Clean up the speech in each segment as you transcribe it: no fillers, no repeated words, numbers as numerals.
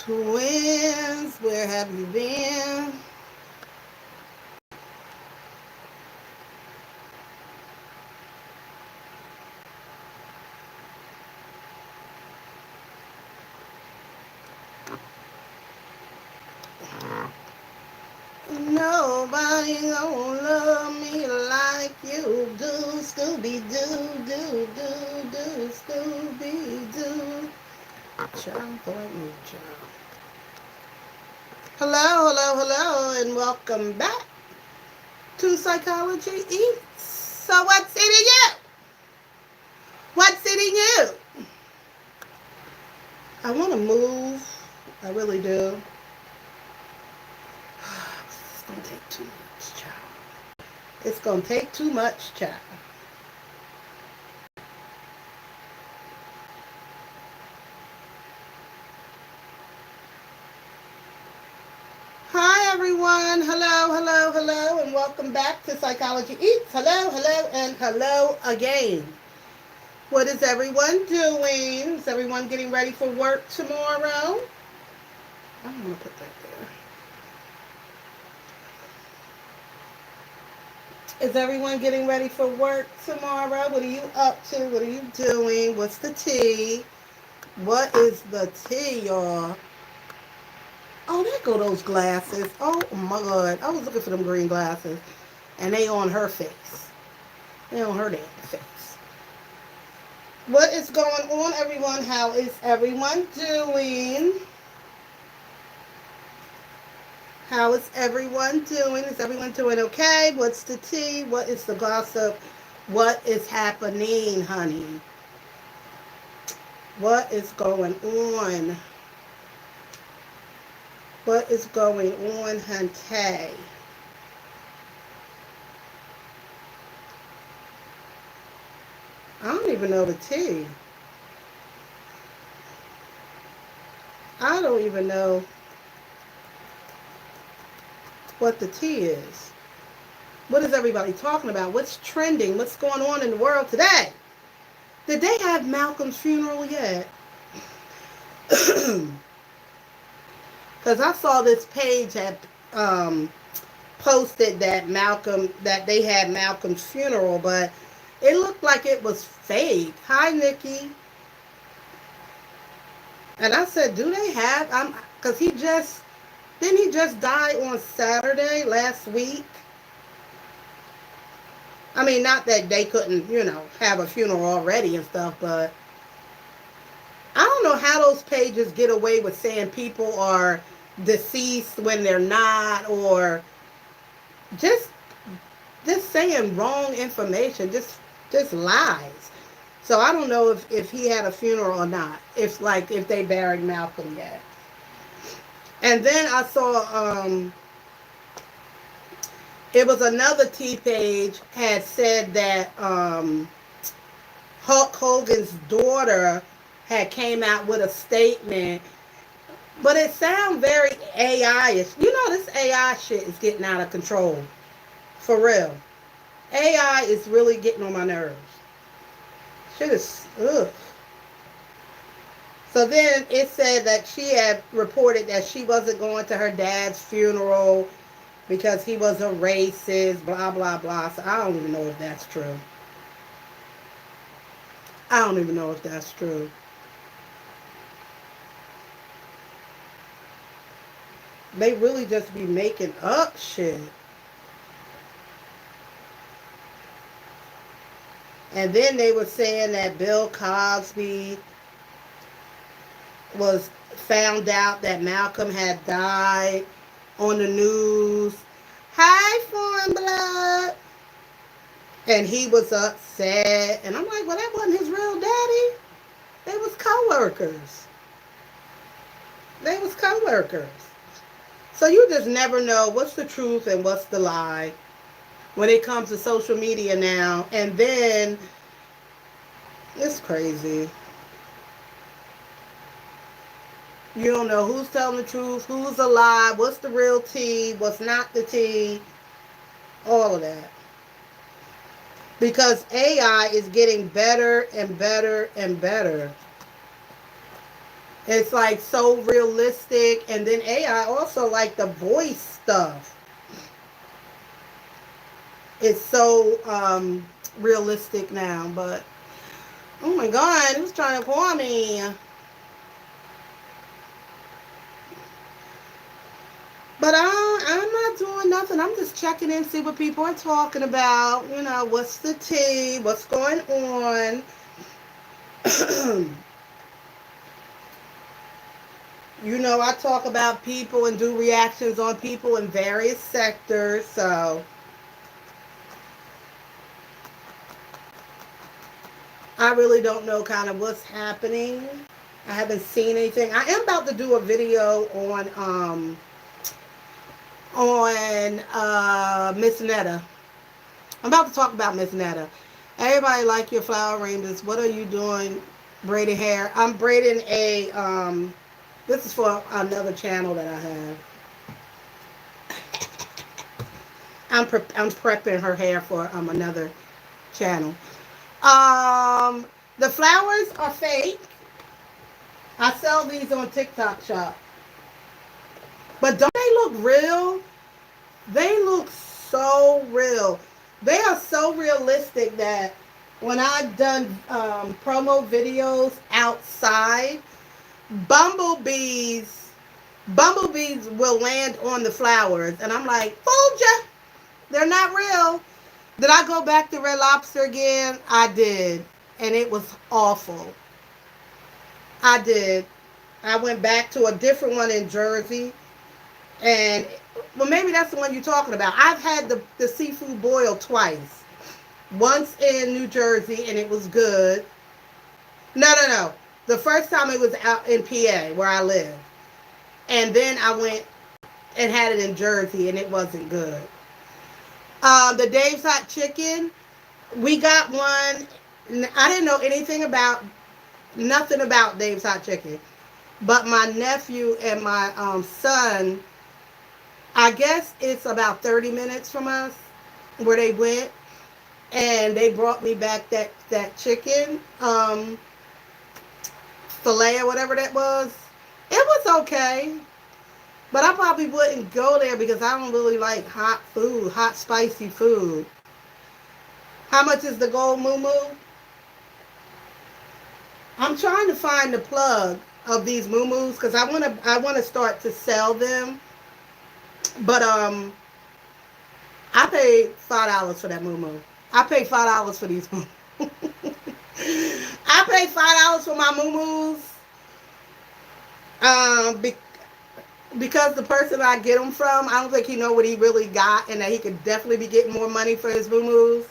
Twins, where have you been? Nobody gonna love me like you do. Scooby Doo, Scooby Doo. Child, boy, you child. Hello, and welcome back to Psychology Eats. So, what's eating you? What's eating you? I want to move. I really do. It's gonna take too much, child. It's gonna take too much, child. Hi everyone. Hello, and welcome back to Psychology Eats. And hello again. What is everyone doing? Is everyone getting ready for work tomorrow? I'm gonna put that there. Is everyone getting ready for work tomorrow? What are you up to? What are you doing? What's the tea? What is the tea, y'all? Oh, there go those glasses. Oh my god. I was looking for them green glasses. And they on her face. They on her damn face. What is going on, everyone? How is everyone doing? How is everyone doing? Is everyone doing okay? What's the tea? What is the gossip? What is happening, honey? What is going on? What is going on, hunty? I don't even know the tea. I don't even know what the tea is. What is everybody talking about? What's trending? What's going on in the world today? Did they have Malcolm's funeral yet? Because I saw this page had posted that they had Malcolm's funeral, but it looked like it was fake. Hi, Nikki. And I said, do they have? Because didn't he just die on Saturday last week? I mean, not that they couldn't, have a funeral already and stuff, but I don't know how those pages get away with saying people are deceased when they're not, or just saying wrong information, just lies. So I don't know if he had a funeral or not. If they buried Malcolm yet. And then I saw it was another T page had said that Hulk Hogan's daughter had came out with a statement, but it sounds very AI-ish. This AI shit is getting out of control. For real. AI is really getting on my nerves. Shit is, ugh. So then it said that she had reported that she wasn't going to her dad's funeral because he was a racist, blah, blah, blah. So I don't even know if that's true. I don't even know if that's true. They really just be making up shit. And then they were saying that Bill Cosby was found out that Malcolm had died on the news. Hi, foreign blood. And he was upset. And I'm like, well, that wasn't his real daddy. They was co-workers. They was co-workers. So you just never know what's the truth and what's the lie when it comes to social media now. And then it's crazy. You don't know who's telling the truth, who's a lie, what's the real tea, what's not the tea, all of that. Because AI is getting better and better and better. It's like so realistic, and then AI also like the voice stuff. It's so realistic now. But oh my god, who's trying to call me? But I'm not doing nothing. I'm just checking in, see what people are talking about. You know, what's the tea? What's going on? You know, I talk about people and do reactions on people in various sectors. So I really don't know kind of what's happening. I haven't seen anything. I am about to do a video on Miss Netta. I'm about to talk about Miss Netta. Everybody like your flower arrangements. What are you doing? Braiding hair. I'm braiding a this is for another channel that I have. I'm prepping her hair for another channel. Um the flowers are fake. I sell these on TikTok shop. But don't they look real? They look so real. They are so realistic that when I've done promo videos outside, bumblebees bumblebees will land on the flowers, and I'm like, fooled ya. They're not real. Did I go back to Red Lobster again? I did, and it was awful. I did. I went back to a different one in Jersey, and well, maybe that's the one you're talking about. I've had the seafood boil twice. Once in New Jersey, and it was good. No, no, no. The first time it was out in PA where I live, and then I went and had it in Jersey, and it wasn't good. The Dave's Hot Chicken, we got one. I didn't know anything about nothing about Dave's Hot Chicken, but my nephew and my son, I guess it's about 30 minutes from us where they went, and they brought me back that chicken fillet or whatever that was. It was okay, but I probably wouldn't go there because I don't really like hot food, hot spicy food. How much is the gold moo? I'm trying to find the plug of these moo because I want to start to sell them, but I paid $5 for that moo. I paid $5 for these moo. I paid $5 for my moo um, because the person I get them from, I don't think he know what he really got, and that he could definitely be getting more money for his moo.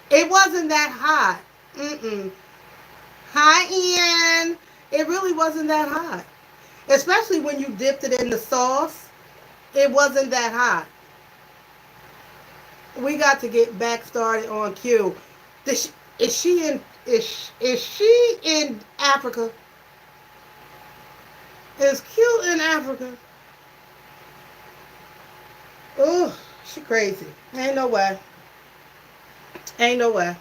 It wasn't that hot. Mm-mm. Hi, Ian. It really wasn't that hot, especially when you dipped it in the sauce. It wasn't that hot. We got to get back started on Q. Is she in? Is she in Africa? Is Q in Africa? Oh, she crazy. Ain't no way. Ain't no way.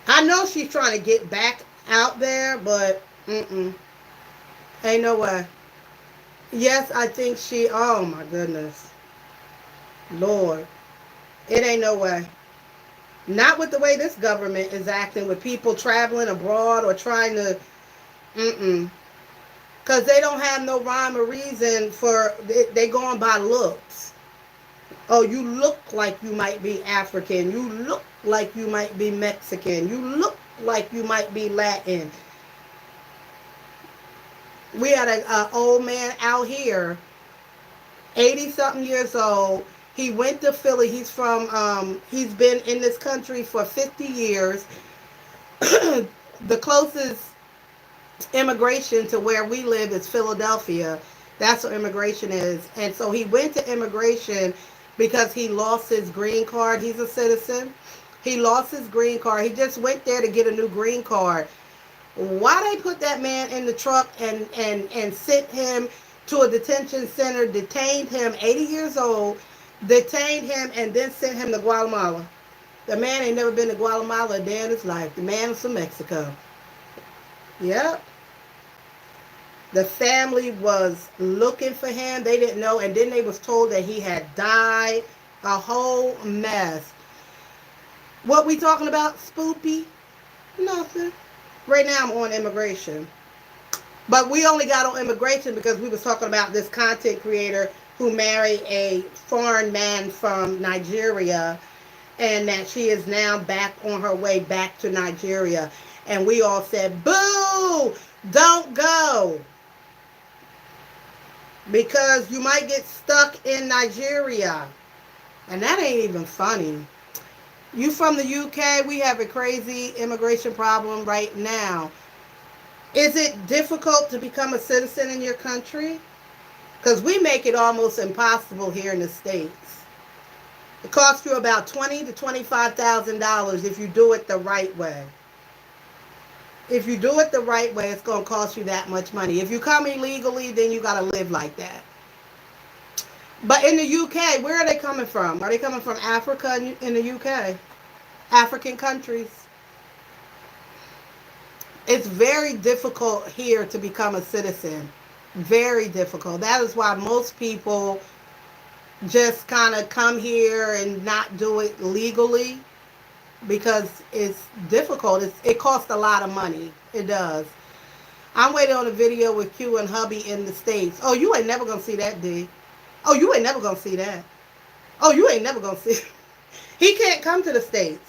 I know she's trying to get back out there, but ain't no way. Yes, I think she. Oh my goodness, Lord, it ain't no way. Not with the way this government is acting with people traveling abroad or trying to. Because they don't have no rhyme or reason for. They going by looks. Oh, you look like you might be African. You look like you might be Mexican. You look like you might be Latin. We had a old man out here, 80 something years old. He went to Philly. He's been in this country for 50 years. The closest immigration to where we live is Philadelphia. That's what immigration is. And so he went to immigration because he lost his green card. He's a citizen. He lost his green card. He just went there to get a new green card. Why they put that man in the truck and sent him to a detention center, detained him, 80 years old, detained him, and then sent him to Guatemala? The man ain't never been to Guatemala a day in his life. The man is from Mexico. Yep. The family was looking for him. They didn't know, and then they was told that he had died. A whole mess. What we talking about, Spoopy? Nothing. Right now I'm on immigration. But we only got on immigration because we was talking about this content creator who married a foreign man from Nigeria, and that she is now back on her way back to Nigeria. And we all said, boo, don't go, because you might get stuck in Nigeria. And that ain't even funny. You from the UK, we have a crazy immigration problem right now. Is it difficult to become a citizen in your country? Because we make it almost impossible here in the States. It costs you about $20,000 to $25,000 if you do it the right way. If you do it the right way, it's going to cost you that much money. If you come illegally, then you got to live like that. But in the UK, where are they coming from? Are they coming from Africa in the UK? African countries? It's very difficult here to become a citizen. Very difficult. That is why most people just kind of come here and not do it legally, because it's difficult. It costs a lot of money. It does. I'm waiting on a video with Q and hubby in the States. Oh, you ain't never going to see that, D. Oh, you ain't never going to see that. Oh, you ain't never going to see it. He can't come to the States.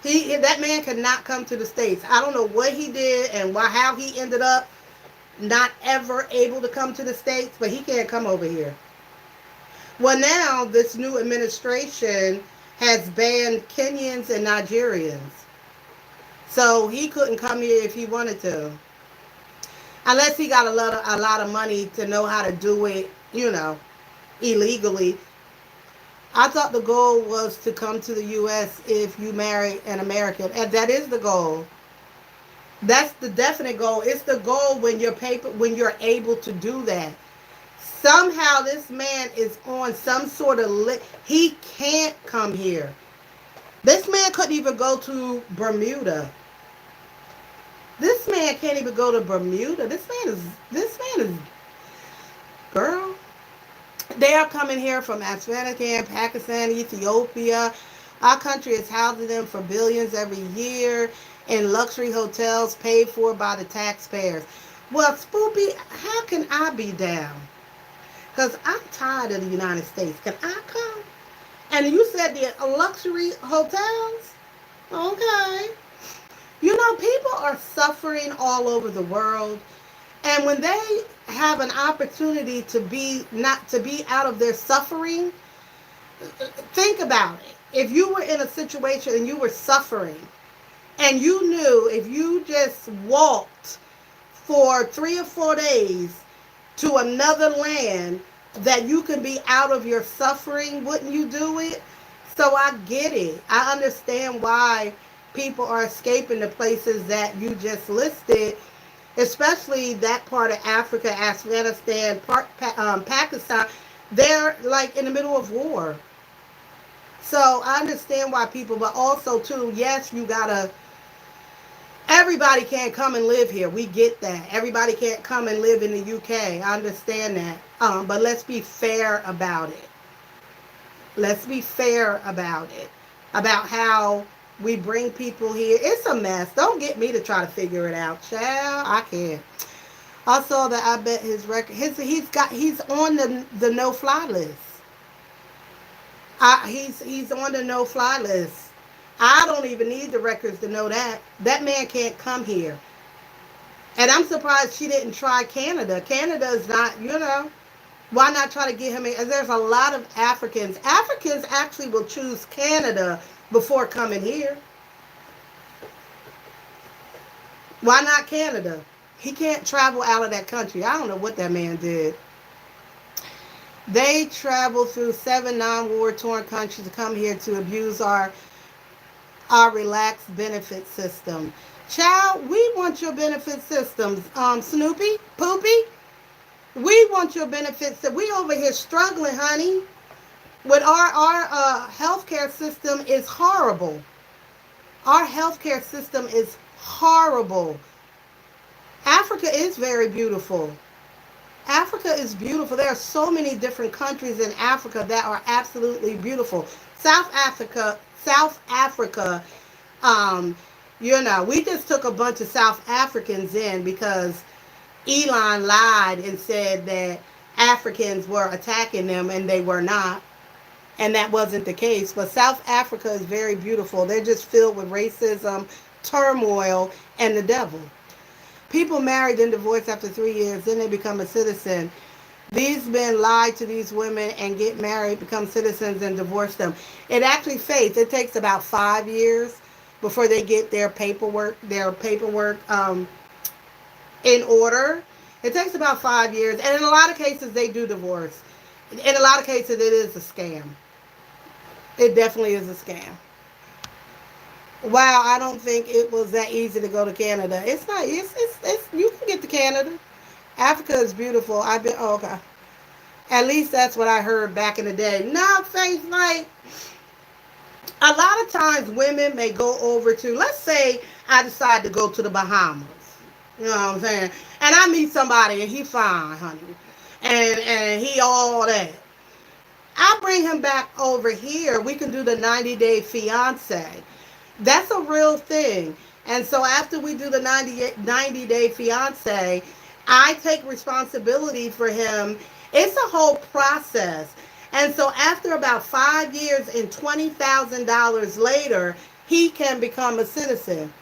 That man cannot come to the States. I don't know what he did and how he ended up not ever able to come to the States, but he can't come over here. Well, now this new administration has banned Kenyans and Nigerians. So he couldn't come here if he wanted to. Unless he got a lot of money to know how to do it, illegally. I thought the goal was to come to the U.S. if you marry an American. And that is the goal. That's the definite goal. It's the goal when you're able to do that. Somehow this man is on some sort of he can't come here. This man couldn't even go to Bermuda. This man can't even go to Bermuda. This man is girl. They are coming here from Afghanistan, Pakistan, Ethiopia. Our country is housing them for billions every year in luxury hotels paid for by the taxpayers. Well, Spoopy, how can I be down? Because I'm tired of the United States. Can I come? And you said the luxury hotels? Okay. People are suffering all over the world. And when they have an opportunity to not to be out of their suffering, think about it. If you were in a situation and you were suffering, and you knew if you just walked for 3 or 4 days to another land that you can be out of your suffering, wouldn't you do it? So I get it. I understand why people are escaping the places that you just listed, especially that part of Africa, Afghanistan, Pakistan. They're like in the middle of war. So I understand why people, but also too, yes, everybody can't come and live here. We get that. Everybody can't come and live in the UK. I understand that. But let's be fair about it. Let's be fair about it. About how we bring people here. It's a mess. Don't get me to try to figure it out, child. I can't. I saw that. I bet his record. He's on the no-fly list. He's on the no-fly list. I don't even need the records to know that. That man can't come here. And I'm surprised she didn't try Canada. Canada is not, why not try to get him in? There's a lot of Africans. Africans actually will choose Canada before coming here. Why not Canada? He can't travel out of that country. I don't know what that man did. They traveled through 7 non-war-torn countries to come here to abuse our relaxed benefit system. Child, we want your benefit systems. Snoopy, Poopy, we want your benefits. We over here struggling, honey. With our healthcare system is horrible. Our healthcare system is horrible. Africa is very beautiful. Africa is beautiful. There are so many different countries in Africa that are absolutely beautiful. South Africa, um, we just took a bunch of South Africans in because Elon lied and said that Africans were attacking them, and they were not. And that wasn't the case. But South Africa is very beautiful. They're just filled with racism, turmoil, and the devil. People married and divorced after 3 years, then they become a citizen. These men lie to these women and get married, become citizens, and divorce them. It actually fades. It takes about 5 years before they get their paperwork in order. It takes about 5 years, and in a lot of cases, they do divorce. In a lot of cases, it is a scam. It definitely is a scam. Wow, I don't think it was that easy to go to Canada. It's not. It's you can get to Canada. Africa is beautiful. I've been. Oh, okay. At least that's what I heard back in the day. Now, Faith, like a lot of times, women may go over to. Let's say I decide to go to the Bahamas. You know what I'm saying? And I meet somebody and he fine, honey, and he all that. I bring him back over here. We can do the 90-day fiance. That's a real thing. And so after we do the 90-day fiance, I take responsibility for him. It's a whole process. And so after about 5 years and $20,000 later, he can become a citizen.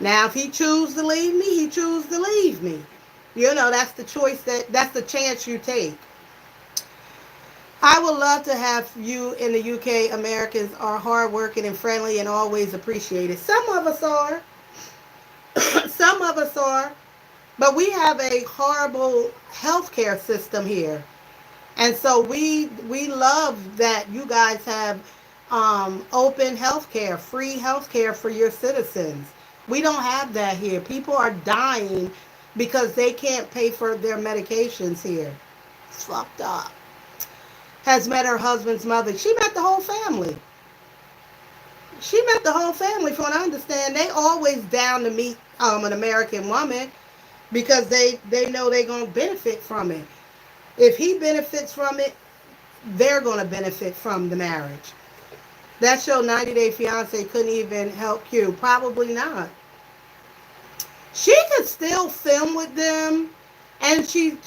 Now, if he chooses to leave me, he chooses to leave me. That's the choice that's the chance you take. I would love to have you in the UK. Americans are hardworking and friendly and always appreciated. Some of us are. Some of us are. But we have a horrible healthcare system here. And so we love that you guys have open healthcare, free healthcare for your citizens. We don't have that here. People are dying because they can't pay for their medications here. It's fucked up. Has met her husband's mother. She met the whole family. She met the whole family. From what I understand, they always down to meet an American woman because they know they're going to benefit from it. If he benefits from it, they're going to benefit from the marriage. That show 90-Day Fiance couldn't even help Q. Probably not. She could still film with them, and she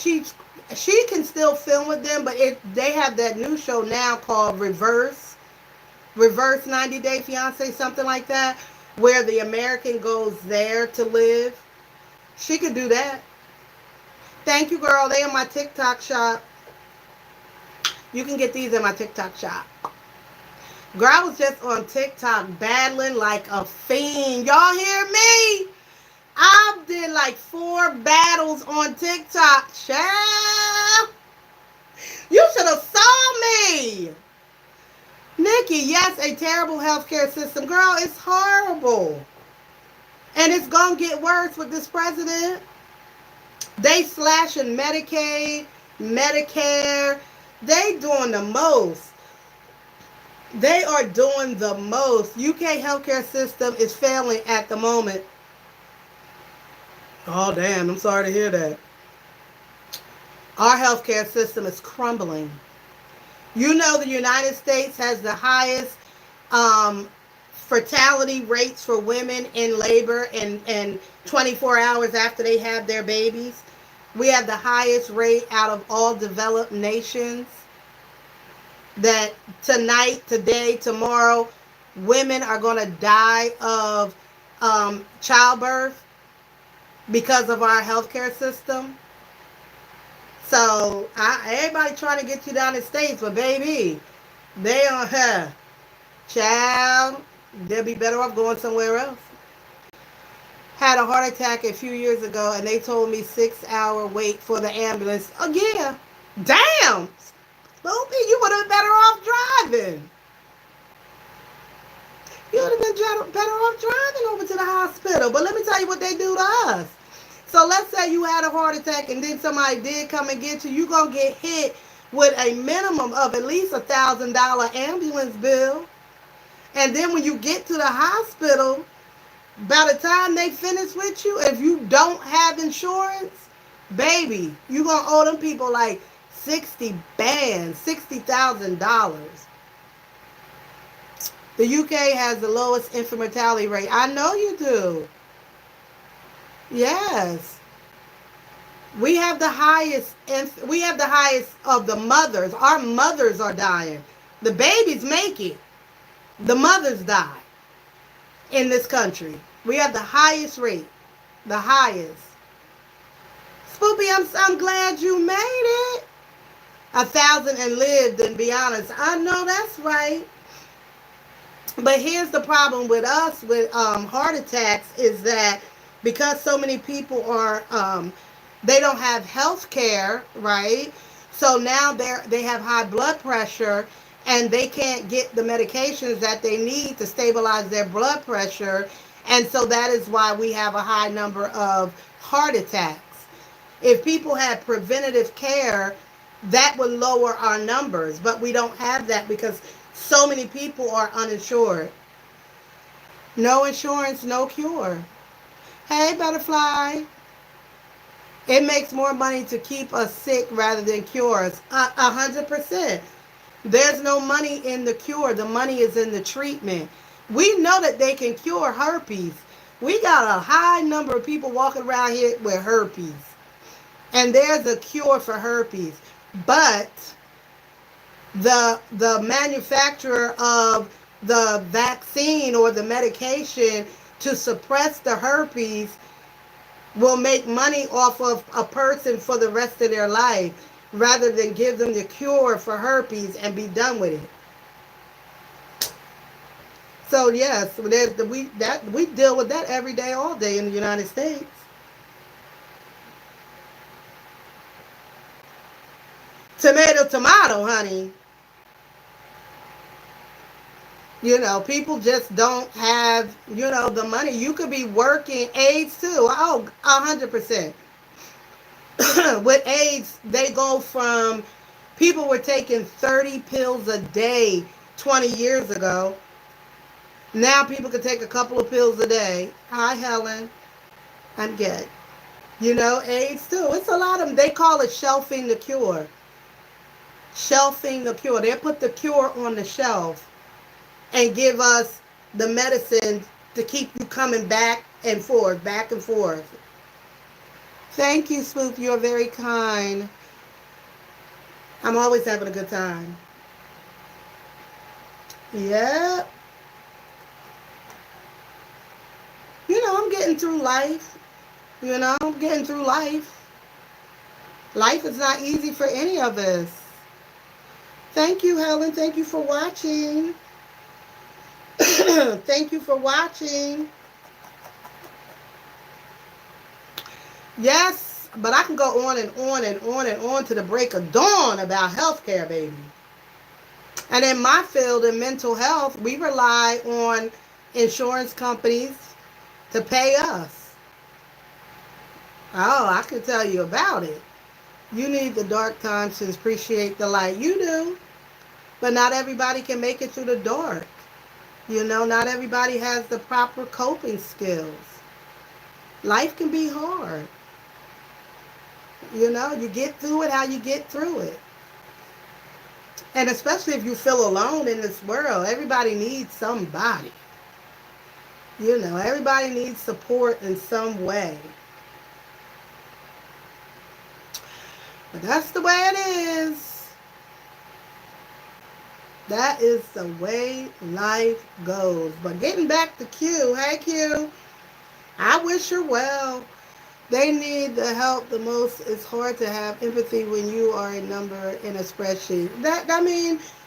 can still film with them, but they have that new show now called Reverse 90-Day Fiance, something like that, where the American goes there to live. She could do that. Thank you, girl. They in my TikTok shop. You can get these in my TikTok shop. Girl, I was just on TikTok battling like a fiend. Y'all hear me? I did like 4 battles on TikTok. Child, you should have saw me. Nikki, yes, a terrible healthcare system. Girl, it's horrible. And it's going to get worse with this president. They slashing Medicaid, Medicare. They doing the most. They are doing the most. UK healthcare system is failing at the moment. Oh, damn. I'm sorry to hear that. Our healthcare system is crumbling. The United States has the highest fertility rates for women in labor and 24 hours after they have their babies. We have the highest rate out of all developed nations. That tonight, today, tomorrow, women are going to die of childbirth because of our healthcare system. So everybody trying to get you down the States, but baby, they on her. Child, they'll be better off going somewhere else. Had a heart attack a few years ago, and they told me 6-hour wait for the ambulance. Oh, yeah. Damn. Spoopy, you would have been better off driving. You would have been better off driving over to the hospital. But let me tell you what they do to us. So let's say you had a heart attack and then somebody did come and get you. You're going to get hit with a minimum of at least $1,000 ambulance bill. And then when you get to the hospital, By the time they finish with you, if you don't have insurance, baby, you gonna owe them people like 60,000 $60,000. The UK has the lowest infant mortality rate. I know you do. Yes. We have the highest we have the highest of the mothers. Our mothers are dying. The babies make it. The mothers die in this country. We have the highest rate. The highest. Spoopy, I'm glad you made it. 1,000 and lived, and be honest. I know that's right. But here's the problem with us with heart attacks is that because so many people are they don't have health care, right? So now they have high blood pressure and they can't get the medications that they need to stabilize their blood pressure. And so that is why we have a high number of heart attacks. If people had preventative care, that would lower our numbers, but we don't have that because so many people are uninsured. No insurance, no cure. Hey, butterfly. It makes more money to keep us sick rather than cure us. 100%. There's no money in the cure. The money is in the treatment. We know that they can cure herpes. We got a high number of people walking around here with herpes. And there's a cure for herpes. But the manufacturer of the vaccine or the medication to suppress the herpes will make money off of a person for the rest of their life rather than give them the cure for herpes and be done with it. So yes, we deal with that every day, all day in the United States. Tomato, tomato, honey. People just don't have, the money. You could be working AIDS too. Oh, 100%. With AIDS, they go from people were taking 30 pills a day 20 years ago. Now people can take a couple of pills a day. Hi, Helen. I'm good. AIDS too. It's a lot of them. They call it shelving the cure. Shelving the cure. They put the cure on the shelf and give us the medicine to keep you coming back and forth, back and forth. Thank you, Swoop. You're very kind. I'm always having a good time. Yep. I'm getting through life. I'm getting through life. Life is not easy for any of us. Thank you, Helen. Thank you for watching. Thank you for watching. Yes, but I can go on and on and on and on to the break of dawn about healthcare, baby. And in my field, in mental health, we rely on insurance companies to pay us. Oh, I can tell you about it. You need the dark times to appreciate the light. You do. But not everybody can make it through the dark. Not everybody has the proper coping skills. Life can be hard. You get through it how you get through it. And especially if you feel alone in this world, everybody needs somebody. Everybody needs support in some way. But that's the way it is. That is the way life goes. But getting back to Q. Hey, Q. I wish her well. They need the help the most. It's hard to have empathy when you are a number in a spreadsheet.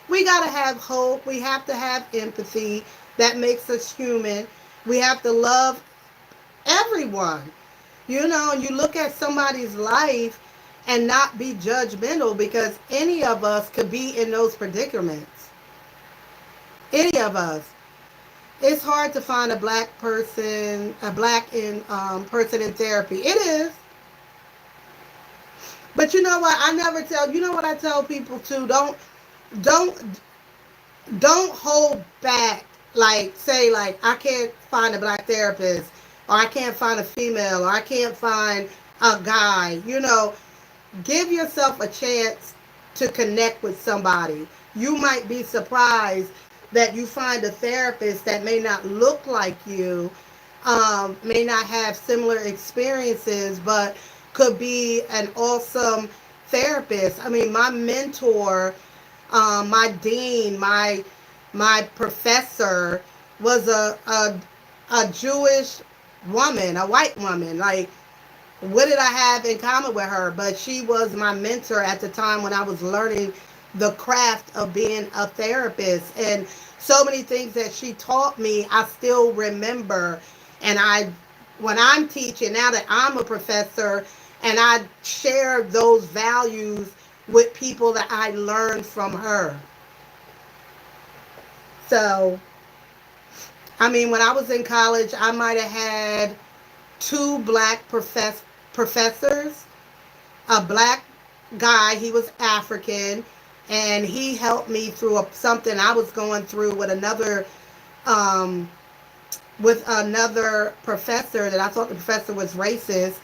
We got to have hope. We have to have empathy. That makes us human. We have to love everyone. You look at somebody's life and not be judgmental because any of us could be in those predicaments. Any of us. It's hard to find a black person in therapy. It is. But you know what? You know what I tell people too? Don't hold back like say like I can't find a black therapist, or I can't find a female, or I can't find a guy, give yourself a chance to connect with somebody. You might be surprised that you find a therapist that may not look like you, may not have similar experiences, but could be an awesome therapist. I mean, my mentor, my dean, my professor was a Jewish woman, a white woman. Like, what did I have in common with her? But she was my mentor at the time when I was learning the craft of being a therapist. And so many things that she taught me, I still remember. And when I'm teaching, now that I'm a professor, and I share those values with people that I learned from her. So, I mean, when I was in college, I might have had two black professors, a black guy, he was African, and he helped me through something I was going through um, with another professor that I thought the professor was racist,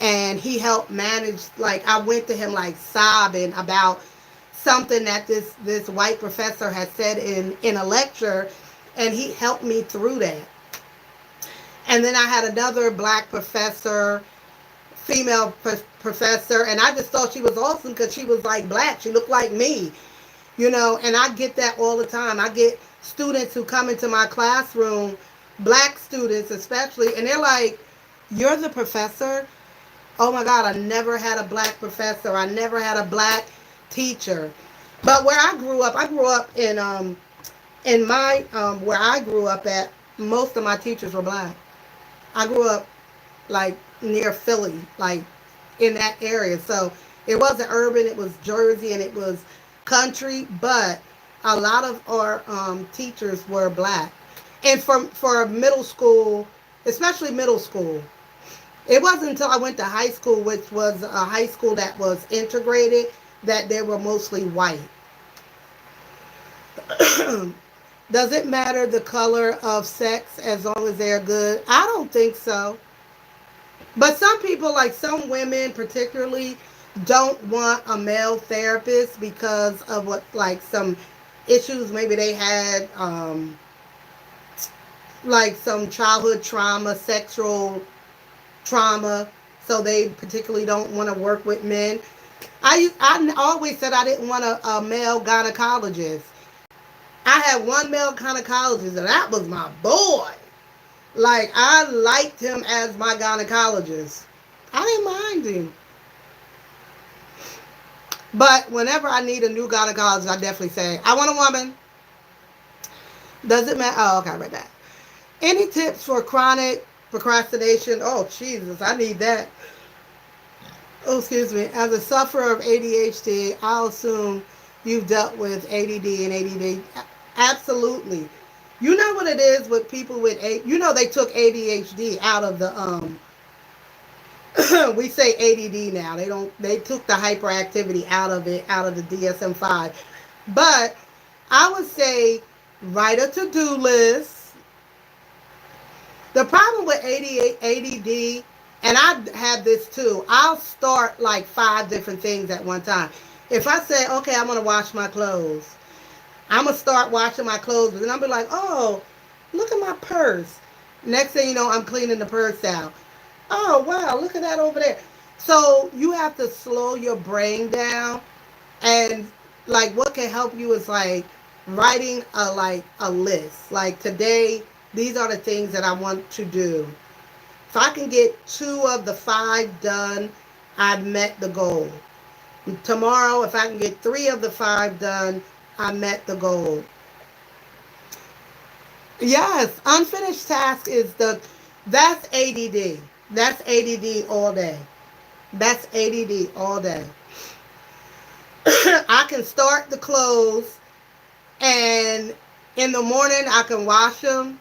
and he helped manage. Like, I went to him like sobbing about something that this white professor had said in a lecture, and he helped me through that. And then I had another black professor, female professor, and I just thought she was awesome because she was like black. She looked like me, and I get that all the time. I get students who come into my classroom, black students especially, and they're like, "You're the professor?" Oh my God, I never had a black professor. I never had a black teacher. But where I grew up in my where I grew up at, most of my teachers were black. I grew up like near Philly, like in that area. So it wasn't urban, it was Jersey, and it was country, but a lot of our teachers were black. And for middle school, especially middle school, it wasn't until I went to high school, which was a high school that was integrated, that they were mostly white. Does it matter the color of sex as long as they're good? I don't think so. But some people, like some women particularly, don't want a male therapist because of what, like some issues maybe they had, like some childhood trauma, sexual trauma. So they particularly don't want to work with men. I always said I didn't want a male gynecologist. I had one male gynecologist, and that was my boy. Like, I liked him as my gynecologist. I didn't mind him. But whenever I need a new gynecologist, I definitely say, I want a woman. Does it matter? Oh, okay, right back. Any tips for chronic procrastination? Oh, Jesus, I need that. Oh, excuse me. As a sufferer of ADHD, I'll assume you've dealt with ADD and ADD. Absolutely. You know what it is with people with they took ADHD out of the we say ADD now. They took the hyperactivity out of it, out of the DSM-5. But I would say write a to-do list. The problem with ADD, and I have this too, I'll start like 5 different things at one time. If I say, okay, I'm going to wash my clothes, I'm going to start washing my clothes, and I'll be like, oh, look at my purse. Next thing you know, I'm cleaning the purse out. Oh, wow, look at that over there. So you have to slow your brain down. And like what can help you is like writing a list. Like today, these are the things that I want to do. If I can get 2 of the 5 done, I've met the goal. Tomorrow, if I can get 3 of the 5 done, I met the goal. Yes, unfinished task is that's ADD. That's ADD all day. That's ADD all day. I can start the clothes, and in the morning I can wash them.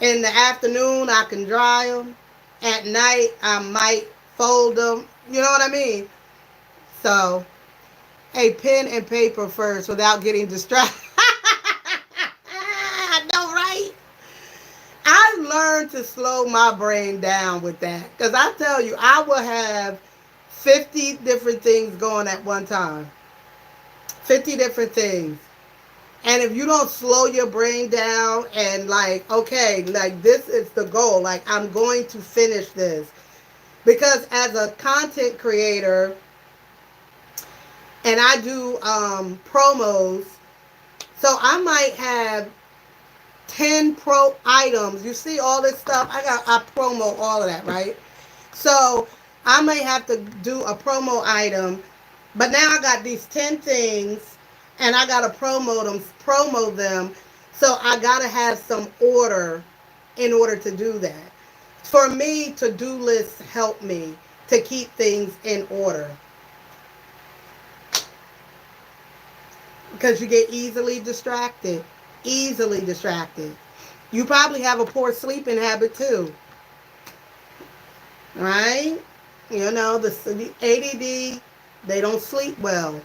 In the afternoon I can dry them. At night I might fold them. You know what I mean? So, a pen and paper first without getting distracted. learned to slow my brain down with that. Because I tell you, I will have 50 different things going at one time. 50 different things. And if you don't slow your brain down and like, okay, like this is the goal, like I'm going to finish this. Because as a content creator, and I do promos, so I might have 10 pro items. You see all this stuff? I promo all of that, right? So I may have to do a promo item, but now I got these 10 things and I gotta promo them. So I gotta have some order in order to do that. For me, to-do lists help me to keep things in order. Because you get easily distracted. Easily distracted. You probably have a poor sleeping habit too. Right? You know, the ADD, they don't sleep well.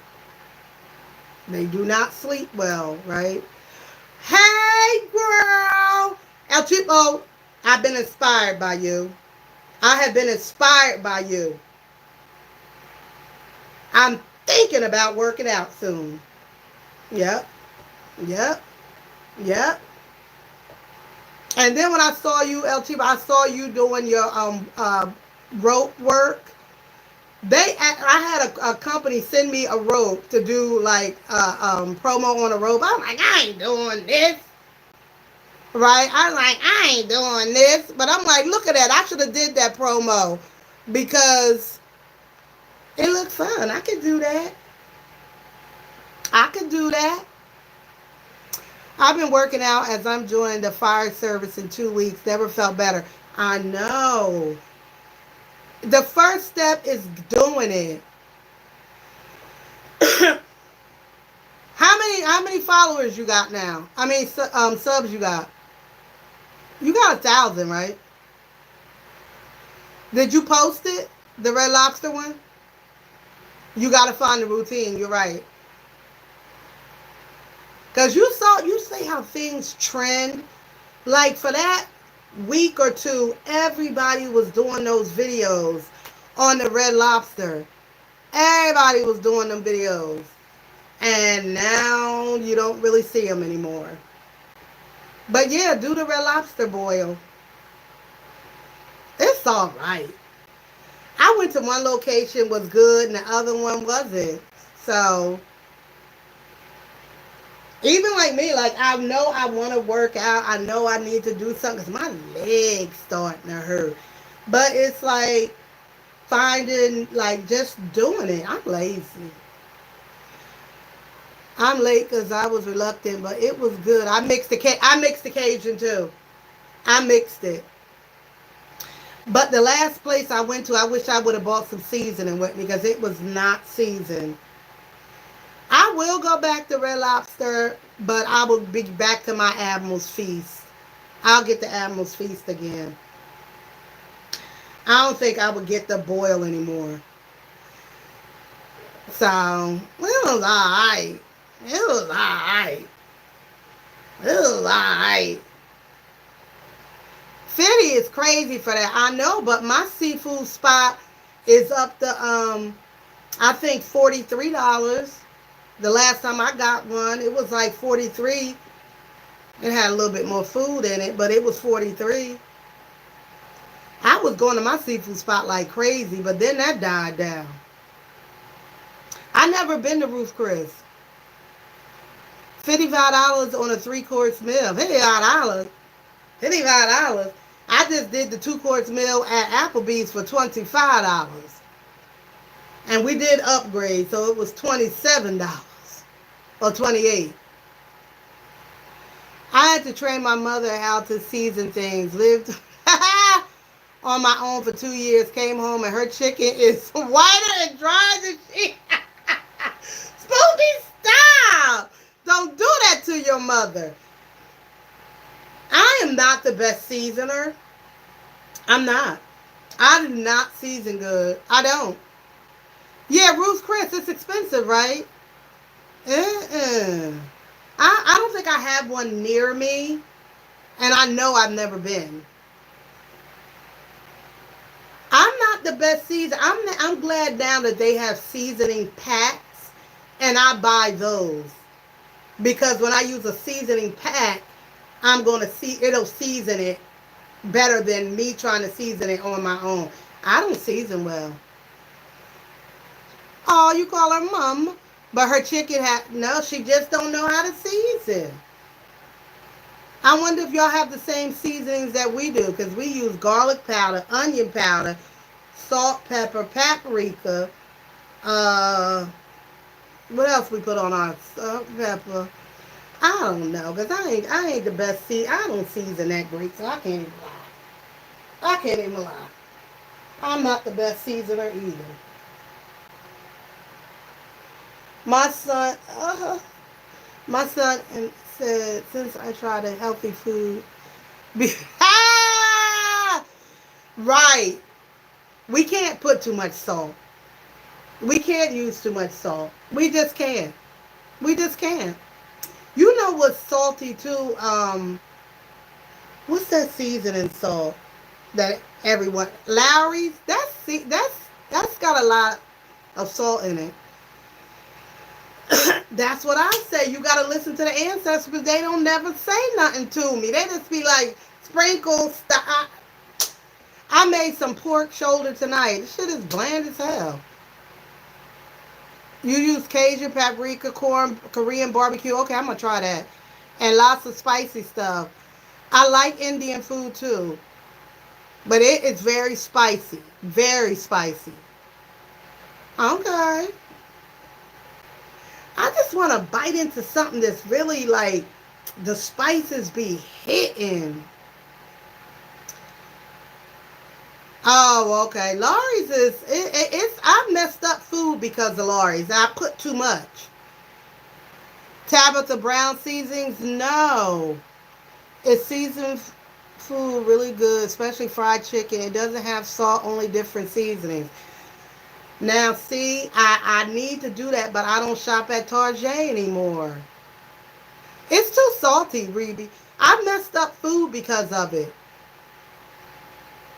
They do not sleep well, right? Hey, girl! El Chipo, I've been inspired by you. I have been inspired by you. I'm thinking about working out soon. Yep. Yep. Yep. And then when I saw you, El Chipo, I saw you doing your rope work. I had a company send me a rope to do like promo on a rope. I'm like, I ain't doing this, right? I'm like, I ain't doing this, but I'm like, look at that. I should have did that promo because it looked fun. I could do that. I could do that. I've been working out as I'm joining the fire service in 2 weeks. Never felt better. I know. The first step is doing it. How many followers you got now? I mean, subs you got. You got 1,000, right? Did you post it? The Red Lobster one? You got to find the routine. You're right. Because you see how things trend. Like for that week or two, everybody was doing those videos on the Red Lobster. Everybody was doing them videos. And now you don't really see them anymore. But yeah, do the Red Lobster boil. It's all right. I went to one location, was good, and the other one wasn't. So, even like me, like I know I want to work out. I know I need to do something because my legs starting to hurt. But it's like finding, like just doing it. I'm lazy. I'm late because I was reluctant, but it was good. I mixed the Cajun too. I mixed it. But the last place I went to, I wish I would have bought some seasoning with me because it was not seasoned. I will go back to Red Lobster, but I will be back to my Admiral's Feast. I'll get the Admiral's Feast again. I don't think I would get the boil anymore. So, it was alright. It was alright. It was alright. 50 is crazy for that. I know, but my seafood spot is up to I think $43. The last time I got one, it was like 43. It had a little bit more food in it, but it was 43. I was going to my seafood spot like crazy, but then that died down. I never been to Ruth Chris. $55 on a 3-course meal. $55. $55. I just did the 2-course meal at Applebee's for $25. And we did upgrade, so it was $27 or $28. I had to train my mother how to season things. Lived on my own for 2 years. Came home and her chicken is whiter and dry than she. Spooky, stop! Don't do that to your mother. I am not the best seasoner. I'm not. I do not season good. I don't. Yeah, Ruth's Chris, it's expensive, right? I don't think I have one near me. And I know I've never been. not the best season. I'm glad now that they have seasoning packs, and I buy those because when I use a seasoning pack, I'm gonna see it'll season it better than me trying to season it on my own. I don't season well. Oh, you call her mom, but her chicken no. She just don't know how to season. I wonder if y'all have the same seasonings that we do, because we use garlic powder, onion powder, salt, pepper, paprika. Uh, what else we put on our salt, pepper? I don't know, cause I ain't the best I don't season that great, so I can't even lie. I can't even lie. I'm not the best seasoner either. My son, my son said since I tried a healthy food, right? We can't put too much salt. We can't use too much salt. We just can't. We just can't. You know what's salty too? What's that seasoning salt that everyone Lowry's? That's got a lot of salt in it. That's what I say. You got to listen to the ancestors because they don't never say nothing to me. They just be like sprinkle stuff. I made some pork shoulder tonight. This shit is bland as hell. You use Cajun, paprika, corn, Korean barbecue. Okay, I'm gonna try that. And lots of spicy stuff. I like Indian food too, but it is very spicy. Very spicy. Okay. I just want to bite into something that's really like the spices be hitting. Oh, okay. Lawry's it's I messed up food because of Lawry's. I put too much. Tabitha Brown seasonings, no. It seasons food really good, especially fried chicken. It doesn't have salt, only different seasonings. Now, see, I need to do that, but I don't shop at Target anymore. It's too salty, Reby. I messed up food because of it.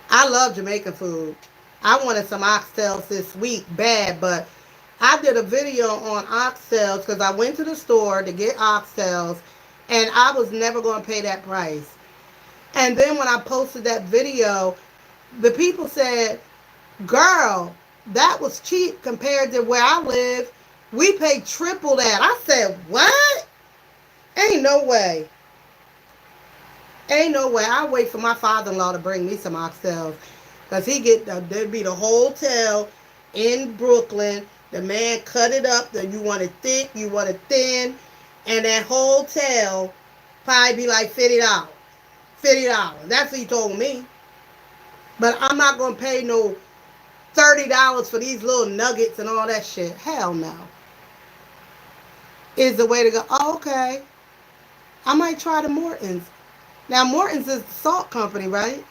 I love Jamaican food. I wanted some oxtails this week, bad, but I did a video on oxtails because I went to the store to get oxtails, and I was never going to pay that price. And then when I posted that video, the people said, girl, that was cheap compared to where I live. We pay triple that. I said, what? Ain't no way. Ain't no way. I'll wait for my father-in-law to bring me some oxtails. Because there'd be the hotel in Brooklyn. The man cut it up. You want it thick, you want it thin. And that hotel probably be like $50. $50. That's what he told me. But I'm not going to pay no $30 for these little nuggets and all that shit. Hell no. Is the way to go. Oh, okay. I might try the Morton's. Now, Morton's is the salt company, right?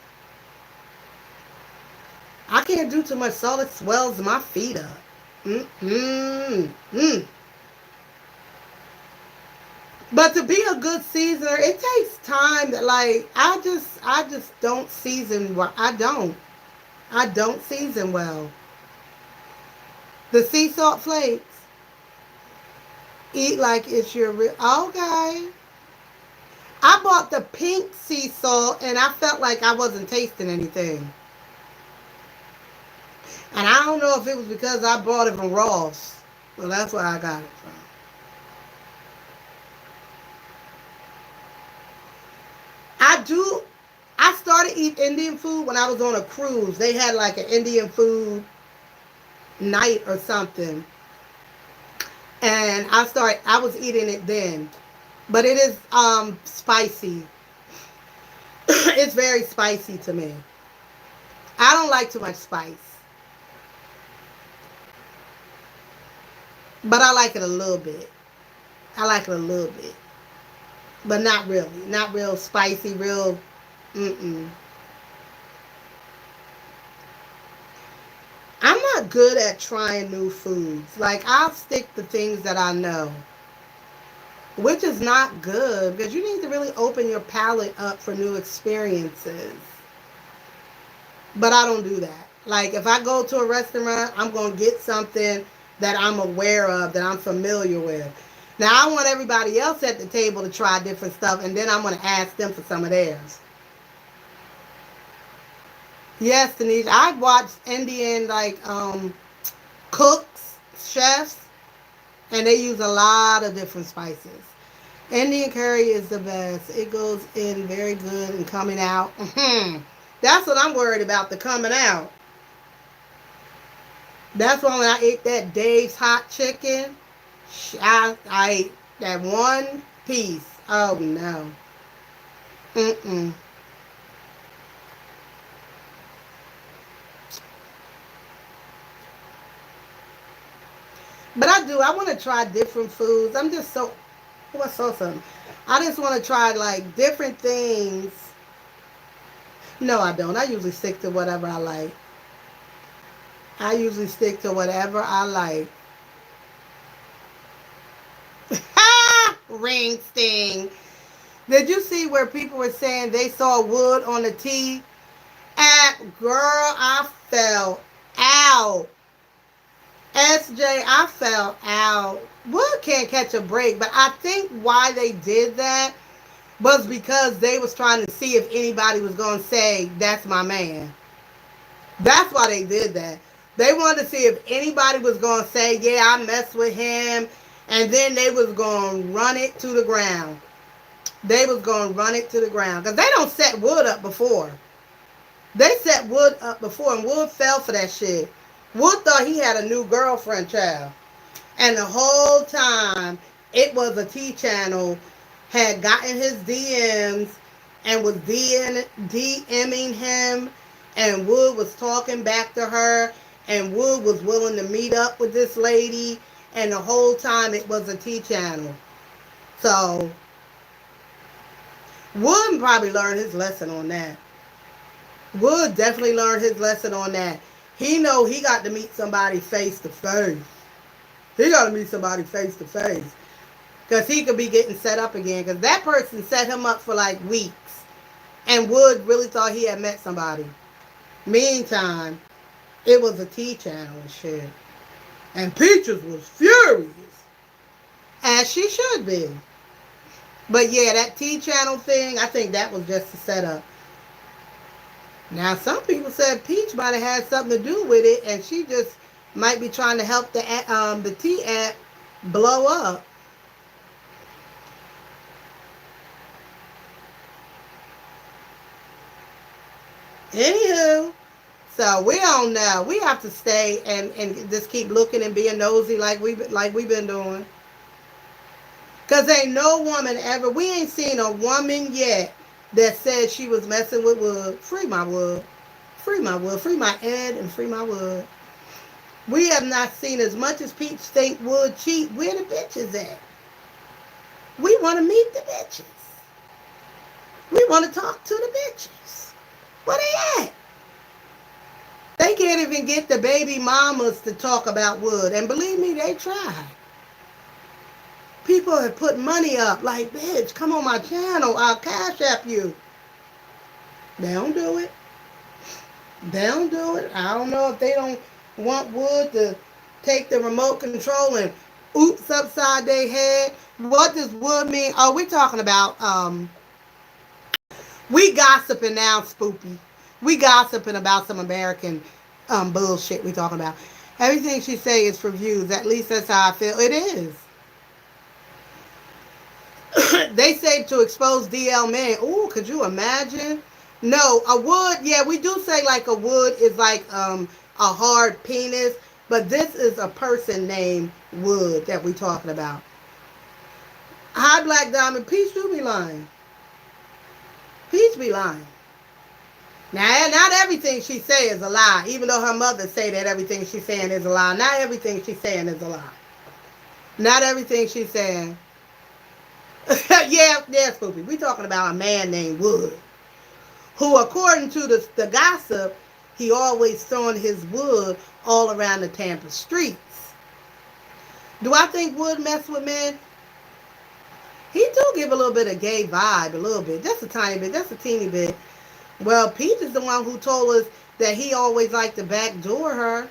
I can't do too much salt. It swells my feet up. But to be a good seasoner, it takes time. Like I just don't season well. I don't season well. The sea salt flakes. Eat like it's your real. Okay. I bought the pink sea salt and I felt like I wasn't tasting anything. And I don't know if it was because I bought it from Ross. Well, that's where I got it from. I started eating Indian food when I was on a cruise. They had like an Indian food night or something. And I was eating it then. But it is spicy. It's very spicy to me. I don't like too much spice. But I like it a little bit. I like it a little bit. But not really. Not real spicy, real mm-mm. I'm not good at trying new foods. Like I'll stick to things that I know. Which is not good because you need to really open your palate up for new experiences. But I don't do that. Like if I go to a restaurant, I'm gonna get something that I'm aware of, that I'm familiar with. Now I want everybody else at the table to try different stuff, and then I'm gonna ask them for some of theirs. Yes, Denise, I've watched Indian cooks, chefs, and they use a lot of different spices. Indian curry is the best. It goes in very good and coming out. That's what I'm worried about, the coming out. That's why when I ate that Dave's hot chicken, I ate that one piece. Oh no. Mm-mm. But I do. I want to try different foods. I'm just so. What's so something? I just want to try like different things. No, I don't. I usually stick to whatever I like. I usually stick to whatever I like. Ring sting. Did you see where people were saying they saw wood on the tea? Girl, I fell out. SJ, I fell out. Wood can't catch a break, but I think why they did that was because they was trying to see if anybody was going to say, that's my man. That's why they did that. They wanted to see if anybody was going to say, yeah, I messed with him. And then they was going to run it to the ground. They was going to run it to the ground. Because they don't set Wood up before. They set Wood up before, and Wood fell for that shit. Wood thought he had a new girlfriend, child. And the whole time, it was a T channel, had gotten his DMs and was DMing him, and Wood was talking back to her, and Wood was willing to meet up with this lady, and the whole time it was a T channel. So, Wood probably learned his lesson on that. Wood definitely learned his lesson on that. He know he got to meet somebody face to face. He got to meet somebody face to face. Because he could be getting set up again. Because that person set him up for like weeks. And Wood really thought he had met somebody. Meantime, it was a T channel and shit. And Peaches was furious. As she should be. But yeah, that T channel thing, I think that was just a setup. Now, some people said Peach might have had something to do with it, and she just might be trying to help the T app blow up. Anywho, so we don't know. We have to stay and just keep looking and being nosy like we've been doing. Cause ain't no woman ever. We ain't seen a woman yet that said she was messing with Wood. Free my Wood. Free my Wood. Free my Ed and free my Wood. We have not seen, as much as Peach think Wood cheat. Where the bitches at? We want to meet the bitches. We want to talk to the bitches. Where they at? They can't even get the baby mamas to talk about Wood. And believe me, they tried. People have put money up like, bitch, come on my channel. I'll cash app you. They don't do it. They don't do it. I don't know if they don't want Wood to take the remote control and oops upside their head. What does Wood mean? Oh, we're talking about, we gossiping now, Spoopy. We gossiping about some American bullshit we talking about. Everything she say is for views. At least that's how I feel. It is. They say to expose DL men. Ooh, could you imagine? No, a wood. Yeah, we do say like a wood is like a hard penis, but this is a person named Wood that we talking about. Hi, Black Diamond. Peach do be lying. Peach be lying. Now, not everything she say is a lie, even though her mother say that everything she's saying is a lie. Not everything she's saying is a lie. Not everything she's saying. Yeah, Spoopy. We talking about a man named Wood, who, according to the gossip, he always throwing his wood all around the Tampa streets. Do I think Wood mess with men? He do give a little bit of gay vibe, a little bit. Just a tiny bit, just a teeny bit. Well, Pete is the one who told us that he always liked to backdoor her.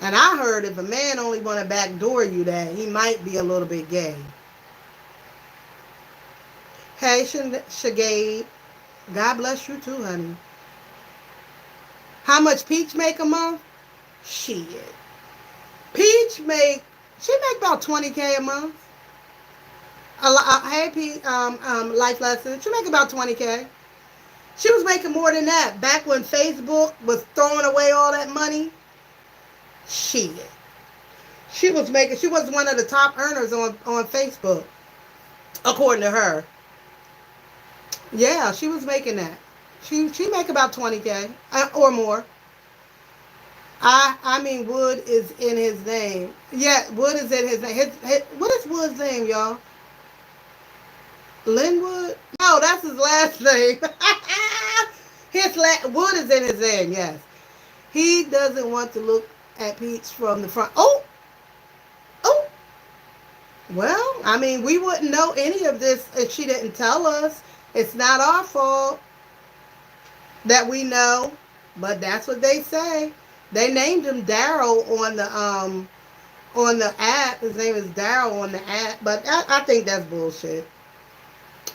And I heard if a man only want to backdoor you, that he might be a little bit gay. Hey, Shagade. God bless you too, honey. How much Peach make a month? Shit. Peach she make about 20K a month. Hey, Peach, life lesson. She make about 20K. She was making more than that back when Facebook was throwing away all that money. Shit. She was one of the top earners on Facebook, according to her. Yeah, she was making that. She make about 20K or more. I mean, Wood is in his name. Yeah, Wood is in his name. What is Wood's name, y'all? Linwood? No, that's his last name. Wood is in his name. Yes, he doesn't want to look at Peach from the front. Oh, oh. Well, I mean, we wouldn't know any of this if she didn't tell us. It's not our fault that we know, but that's what they say. They named him Daryl on the app. His name is Daryl on the app, but I think that's bullshit.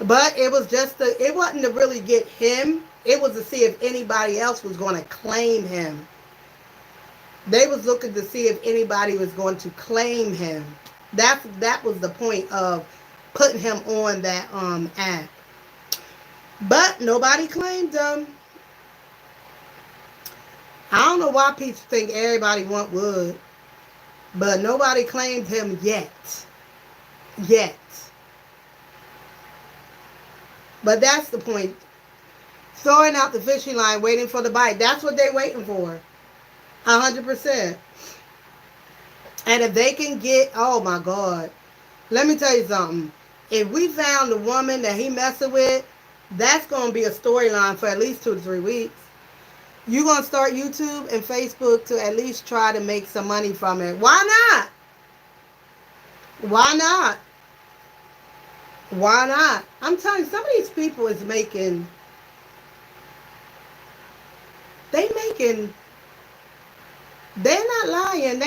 But it was it wasn't to really get him. It was to see if anybody else was going to claim him. They was looking to see if anybody was going to claim him. That was the point of putting him on that app. But nobody claimed him. I don't know why people think everybody want Wood, but nobody claimed him yet. Yet. But that's the point. Throwing out the fishing line, waiting for the bite. That's what they're waiting for. 100%. And if they can get, oh my God. Let me tell you something. If we found the woman that he messing with, that's going to be a storyline for at least 2 to 3 weeks. You're going to start YouTube and Facebook to at least try to make some money from it. Why not? Why not? Why not? I'm telling you, some of these people is making, they're not lying,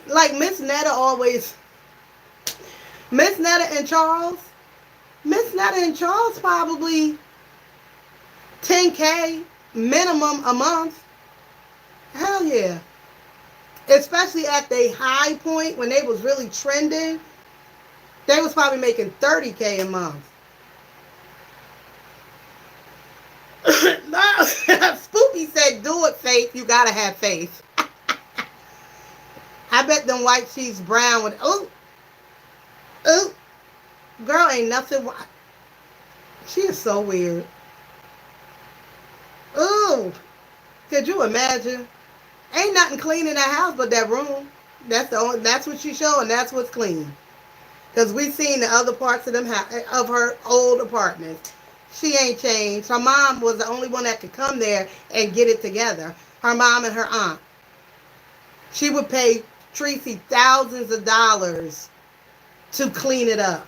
like Miss Netta always, Miss Netta and Charles probably 10K minimum a month. Hell yeah. Especially at their high point when they was really trending. They was probably making 30K a month. No, Spooky said, do it, Faith. You gotta have faith. I bet them white sheets brown with, ooh, girl ain't nothing. She is so weird. Ooh, could you imagine? Ain't nothing clean in that house but that room. That's what she showing. That's what's clean. Because we seen the other parts of of her old apartments. She ain't changed. Her mom was the only one that could come there and get it together. Her mom and her aunt. She would pay Tracy thousands of dollars to clean it up.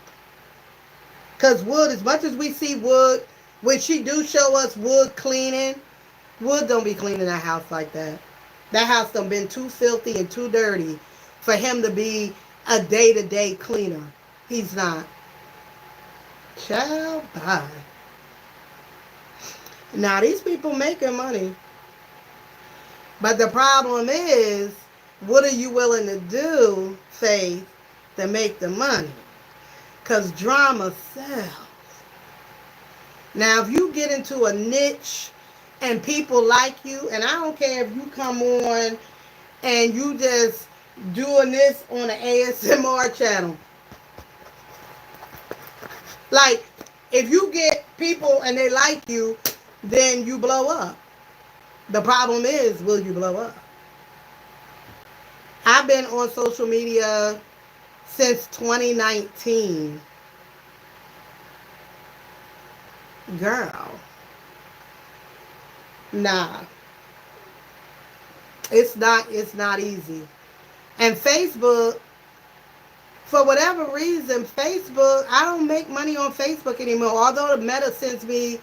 Because Wood, as much as we see Wood, when she do show us Wood cleaning, Wood don't be cleaning that house like that. That house done been too filthy and too dirty for him to be a day-to-day cleaner. He's not. Child, bye. Now, these people making money. But the problem is, what are you willing to do, Faith, to make the money? Because drama sells. Now, if you get into a niche and people like you, and I don't care if you come on and you just doing this on an ASMR channel. Like, if you get people and they like you, then you blow up. The problem is, will you blow up? I've been on social media since 2019. Girl. Nah. It's not easy. And Facebook, for whatever reason, Facebook, I don't make money on Facebook anymore. Although the Meta sends me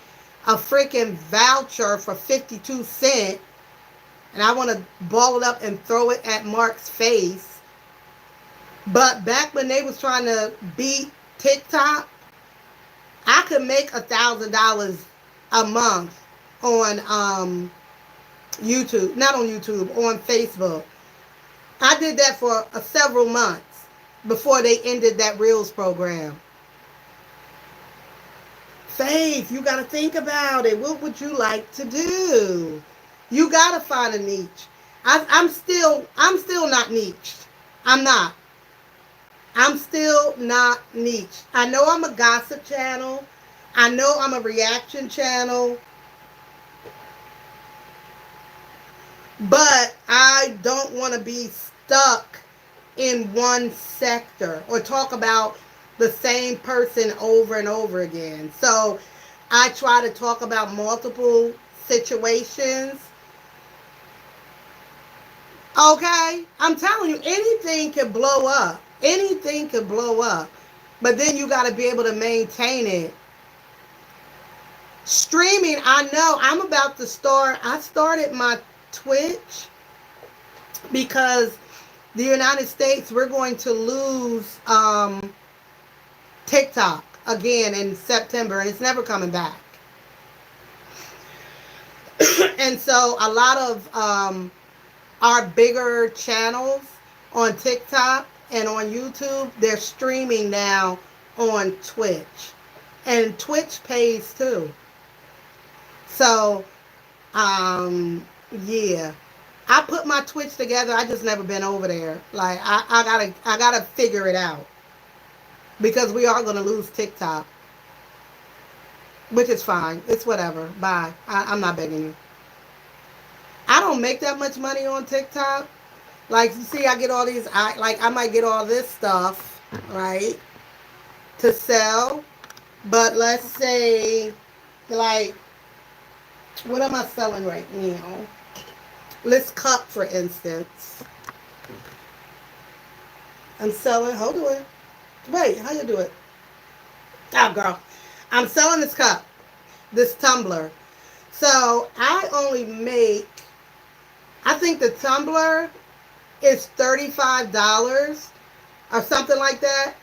a freaking voucher for 52 cents and I want to ball it up and throw it at Mark's face. But back when they was trying to beat TikTok, I could make $1,000 a month on YouTube, not on YouTube, on Facebook. I did that for several months before they ended that Reels program. Faith, you got to think about it. What would you like to do? You got to find a niche. I'm still not niched. I'm not. I'm still not niche. I know I'm a gossip channel. I know I'm a reaction channel. But I don't want to be stuck in one sector or talk about the same person over and over again. So I try to talk about multiple situations. Okay? I'm telling you, anything can blow up. Anything can blow up. But then you got to be able to maintain it. Streaming, I know I'm about to start. I started my Twitch because the United States, we're going to lose TikTok again in September, and it's never coming back. And so a lot of our bigger channels on TikTok and on YouTube, they're streaming now on Twitch. And Twitch pays too. So, yeah. I put my Twitch together. I just never been over there. Like I gotta figure it out. Because we are gonna lose TikTok. Which is fine. It's whatever. Bye. I'm not begging you. I don't make that much money on TikTok. Like you see, I get all these I might get all this stuff, right? To sell. But let's say like what am I selling right now? This cup, for instance. I'm selling, hold on. Wait, how you do it? Oh, girl. I'm selling this cup, this tumbler. So I only make, I think the tumbler is $35 or something like that.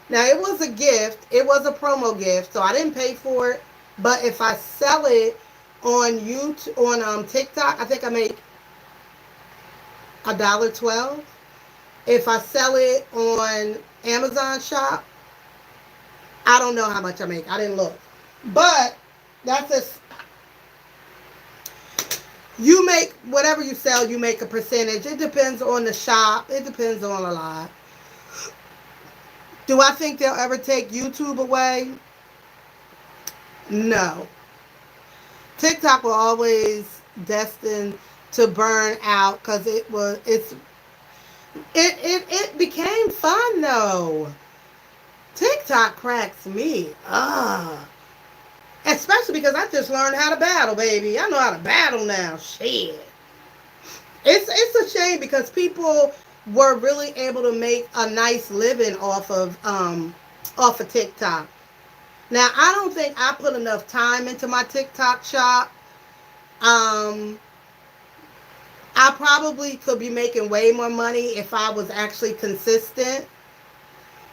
Now, it was a gift. It was a promo gift, so I didn't pay for it. But if I sell it on YouTube, on TikTok, I think I make $1.12. If I sell it on Amazon Shop, I don't know how much I make. I didn't look. But that's just, you make whatever you sell, you make a percentage. It depends on the shop. It depends on a lot. Do I think they'll ever take YouTube away? No. TikTok will always destined to burn out because it became fun though. TikTok cracks me up. Especially because I just learned how to battle, baby. I know how to battle now. Shit. It's a shame because people were really able to make a nice living off of TikTok. Now, I don't think I put enough time into my TikTok shop. I probably could be making way more money if I was actually consistent.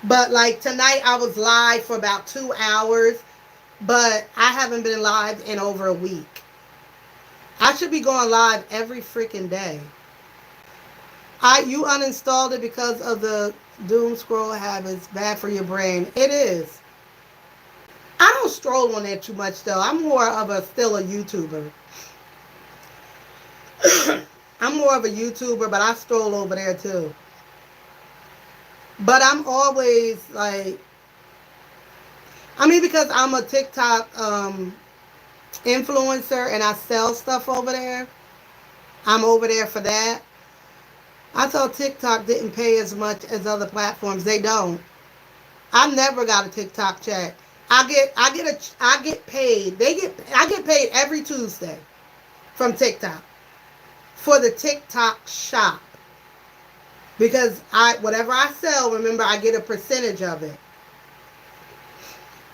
But like tonight, I was live for about 2 hours, but I haven't been live in over a week. I should be going live every freaking day. You uninstalled it because of the doom scroll habits, bad for your brain. It is. I don't stroll on there too much though. I'm more of still a YouTuber. I'm more of a YouTuber, but I stroll over there too. But I'm always like, because I'm a TikTok influencer and I sell stuff over there. I'm over there for that. I thought TikTok didn't pay as much as other platforms. They don't. I never got a TikTok check. I get paid. I get paid every Tuesday from TikTok for the TikTok shop. Because whatever I sell, remember, I get a percentage of it.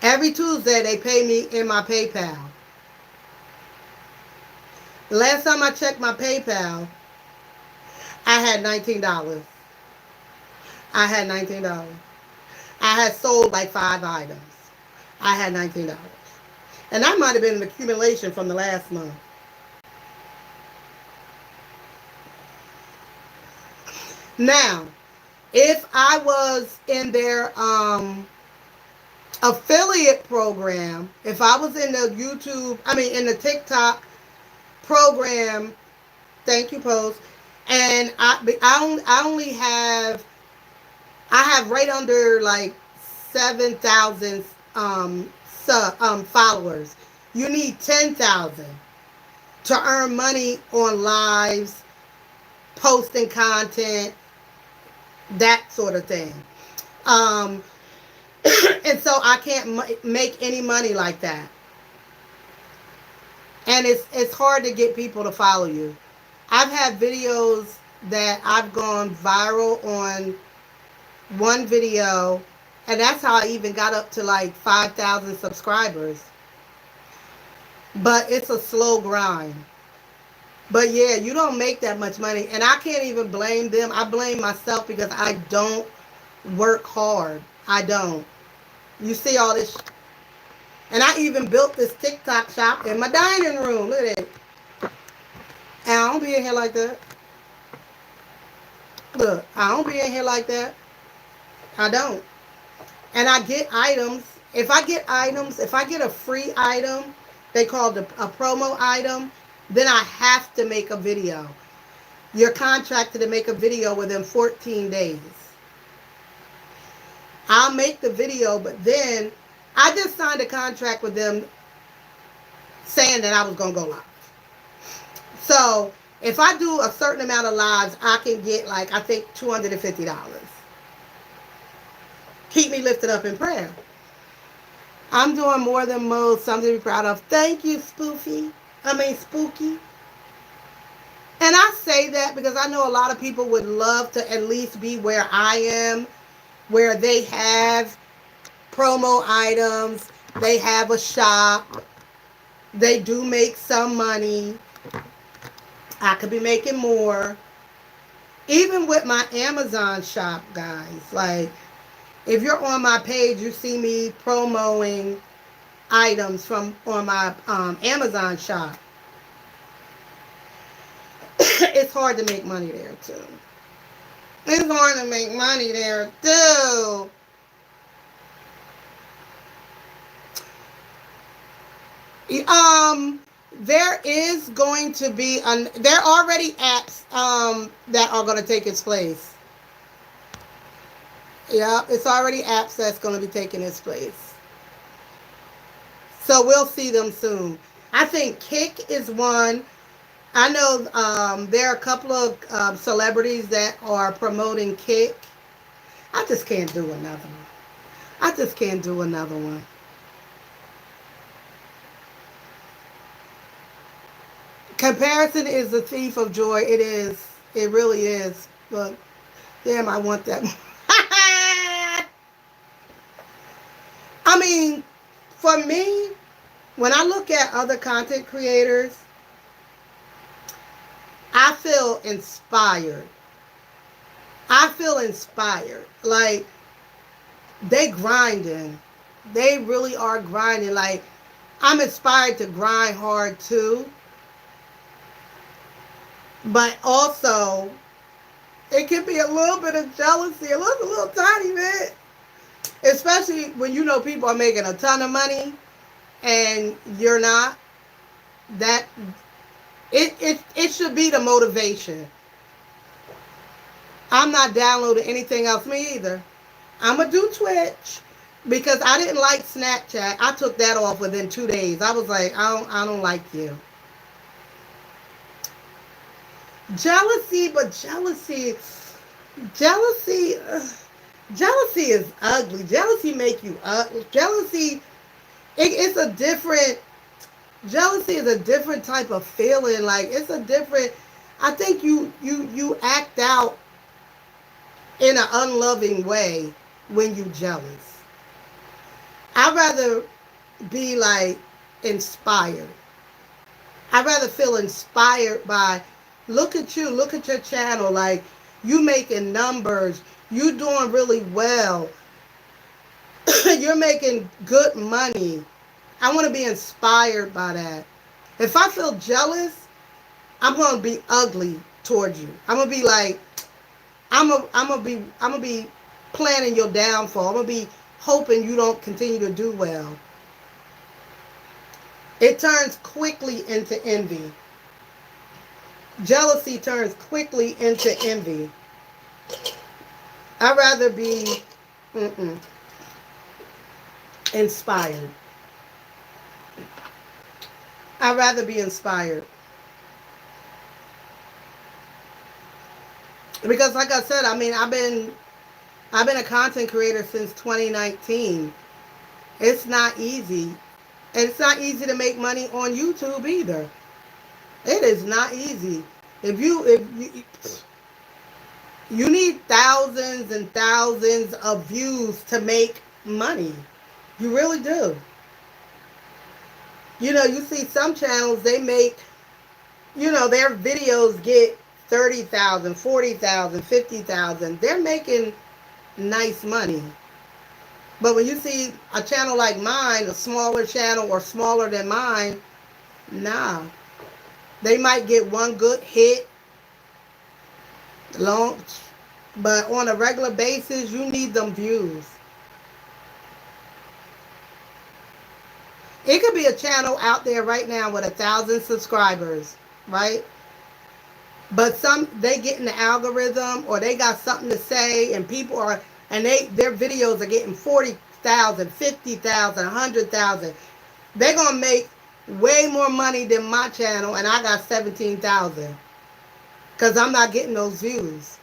Every Tuesday they pay me in my PayPal. Last time I checked my PayPal, I had $19. I had $19. I had sold like 5 items. I had $19. And that might have been an accumulation from the last month. Now, if I was in their affiliate program, if I was in the in the TikTok program, thank you, post, and I only have, I have right under like 7,000 followers. You need 10,000 to earn money on lives, posting content, that sort of thing. Um, and so I can't make any money like that. And it's hard to get people to follow you. I've had videos that I've gone viral on one video, and that's how I even got up to like 5,000 subscribers. But it's a slow grind. But yeah, you don't make that much money, and I can't even blame them. I blame myself because I don't work hard. I don't. You see all this, and I even built this TikTok shop in my dining room. Look at it. And I don't be in here like that. Look, I don't be in here like that. I don't. And I get items. If I get a free item, they call it a promo item, then I have to make a video. You're contracted to make a video within 14 days. I'll make the video, but then I just signed a contract with them saying that I was going to go live. So if I do a certain amount of lives, I can get like, I think $250. Keep me lifted up in prayer. I'm doing more than most, something to be proud of. Thank you, Spooky. And I say that because I know a lot of people would love to at least be where I am, where they have promo items, they have a shop, they do make some money. I could be making more. Even with my Amazon shop, guys. Like, if you're on my page, you see me promoting items from on my Amazon shop. It's hard to make money there too. It's hard to make money there too. There is going to be there are already apps that are going to take its place. Yeah, it's already apps that's going to be taking its place. So we'll see them soon. I think Kick is one. I know there are a couple of celebrities that are promoting Kick. I just can't do another one. I just can't do another one. Comparison is the thief of joy. It is. It really is. But damn, I want that. I mean, for me, when I look at other content creators, I feel inspired. I feel inspired. Like, they grinding. They really are grinding. Like, I'm inspired to grind hard too. But also, it can be a little bit of jealousy, a little tiny bit. Especially when you know people are making a ton of money and you're not. That it should be the motivation. I'm not downloading anything else. Me either. I'm gonna do Twitch because I didn't like Snapchat. I took that off within 2 days. I was like, I don't like you. Jealousy, but jealousy is ugly. Jealousy make you ugly. It's a different. Jealousy is a different type of feeling. Like, it's a different. I think you act out in an unloving way when you jealous. I'd rather be like inspired. I'd rather feel inspired by, look at you, look at your channel, like you making numbers, you doing really well, you're making good money. I want to be inspired by that. If I feel jealous, I'm gonna be ugly towards you. I'm gonna be like, I'm gonna be planning your downfall. I'm gonna be hoping you don't continue to do well. It turns quickly into envy. Jealousy turns quickly into envy. I'd rather be mm-mm, inspired. I'd rather be inspired. Because like I said, I mean, I've been a content creator since 2019. It's not easy. And it's not easy to make money on YouTube either. It is not easy. If you need thousands and thousands of views to make money. You really do. You see some channels, they make, their videos get 30,000, 40,000, 50,000. They're making nice money. But when you see a channel like mine, a smaller channel or smaller than mine, nah. They might get one good hit, launch, but on a regular basis, you need them views. It could be a channel out there right now with 1,000 subscribers, right? But they get in the algorithm or they got something to say and people are, and their videos are getting 40,000, 50,000, 100,000. They're going to make way more money than my channel and I got 17,000 because I'm not getting those views.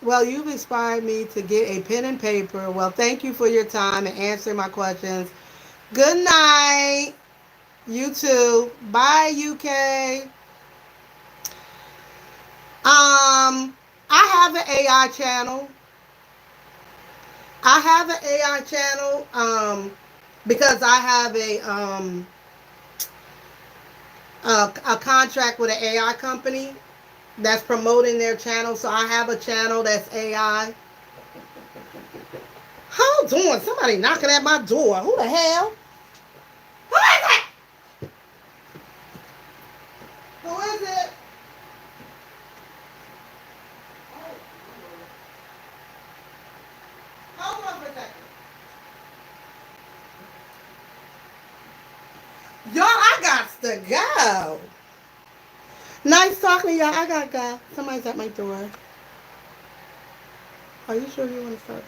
Well, you've inspired me to get a pen and paper. Well, thank you for your time and answering my questions. Good night. You too. Bye, UK. I have an AI channel. I have an AI channel because I have a contract with an AI company that's promoting their channel. So I have a channel that's AI. Hold on, somebody knocking at my door. Who the hell? Who is it? Who is it? Hold on for a second. Y'all, I got to go. Nice talking to y'all. I gotta go. Somebody's at my door. Are you sure you want to start?